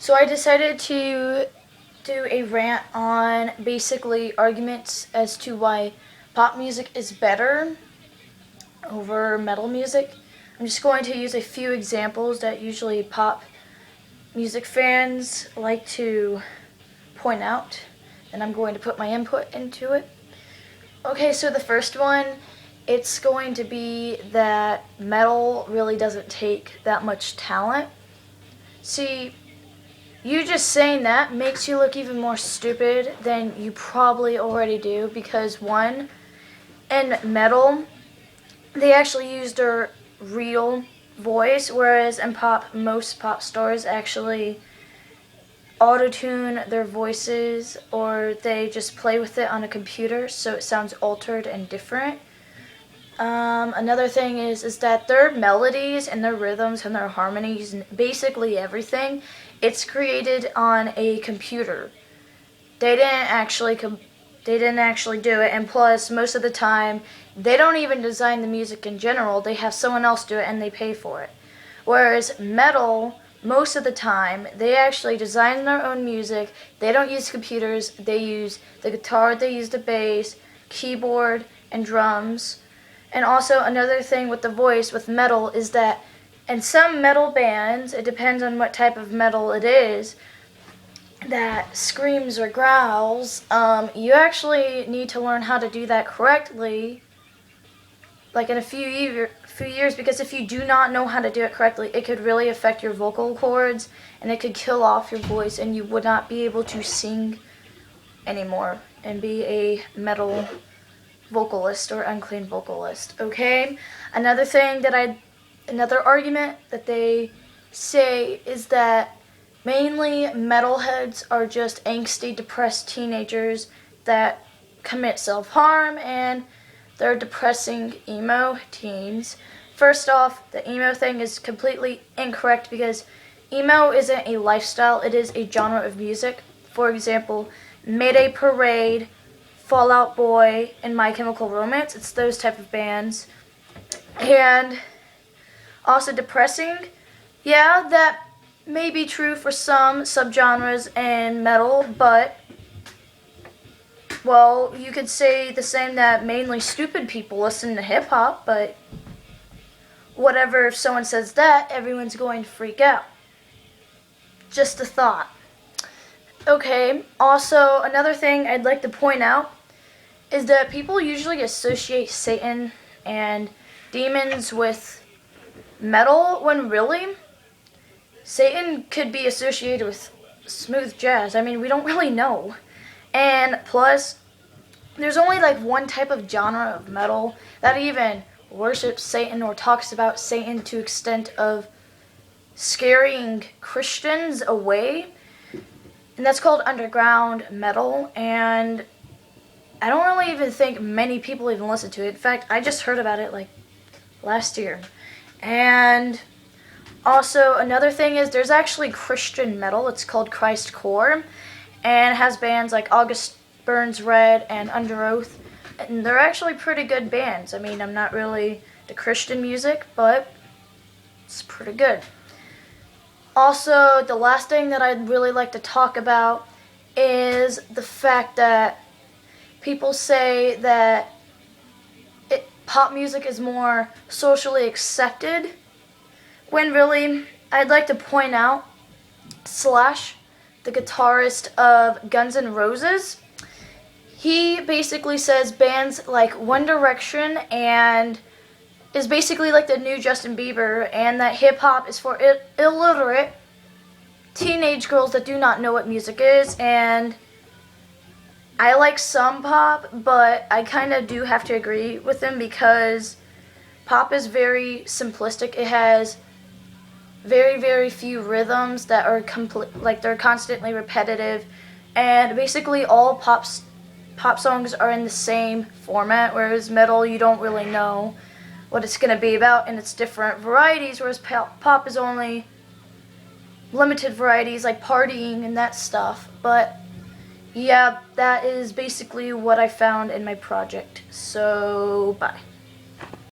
So I decided to do a rant on basically arguments as to why pop music is better over metal music. I'm just going to use a few examples that usually pop music fans like to point out, and I'm going to put my input into it. Okay, so the first one, it's going to be that metal really doesn't take that much talent. See, you just saying that makes you look even more stupid than you probably already do, because one, in metal, they actually use their real voice, whereas in pop, most pop stars actually auto-tune their voices, or they just play with it on a computer so it sounds altered and different. Another thing is that their melodies and their rhythms and their harmonies and basically everything, it's created on a computer. They didn't actually do it, and plus most of the time they don't even design the music in general. They have someone else do it and they pay for it. Whereas metal, most of the time they actually design their own music. They don't use computers. They use the guitar, they use the bass, keyboard, and drums. And also another thing with the voice with metal is that in some metal bands, it depends on what type of metal it is, that screams or growls, you actually need to learn how to do that correctly, like in a few years, because if you do not know how to do it correctly, it could really affect your vocal cords, and it could kill off your voice, and you would not be able to sing anymore and be a metal vocalist or unclean vocalist. Okay, another argument that they say is that mainly metalheads are just angsty, depressed teenagers that commit self-harm, and they're depressing emo teens. First off, the emo thing is completely incorrect, because emo isn't a lifestyle, it is a genre of music. For example, Mayday Parade, Fall Out Boy, and My Chemical Romance. It's those type of bands. And also depressing, yeah, that may be true for some subgenres in metal, but, well, you could say the same that mainly stupid people listen to hip-hop, but whatever, if someone says that, everyone's going to freak out. Just a thought. Okay, also another thing I'd like to point out is that people usually associate Satan and demons with metal, when really, Satan could be associated with smooth jazz. I mean, we don't really know. And plus, there's only like one type of genre of metal that even worships Satan or talks about Satan to extent of scaring Christians away, and that's called underground metal, and I don't really even think many people even listen to it. In fact, I just heard about it like last year. And also another thing is there's actually Christian metal. It's called Christcore, and it has bands like August Burns Red and Under Oath, and they're actually pretty good bands. I mean, I'm not really the Christian music, but it's pretty good. Also, the last thing that I'd really like to talk about is the fact that people say that pop music is more socially accepted, when really, I'd like to point out Slash, the guitarist of Guns N' Roses. He basically says bands like One Direction and is basically like the new Justin Bieber, and that hip-hop is for illiterate teenage girls that do not know what music is. And I like some pop, but I kind of do have to agree with him, because pop is very simplistic. It has very, very few rhythms that are they're constantly repetitive, and basically all pop songs are in the same format, whereas metal, you don't really know what it's going to be about, and it's different varieties, whereas pop is only limited varieties like partying and that stuff. But yeah, that is basically what I found in my project. So, bye.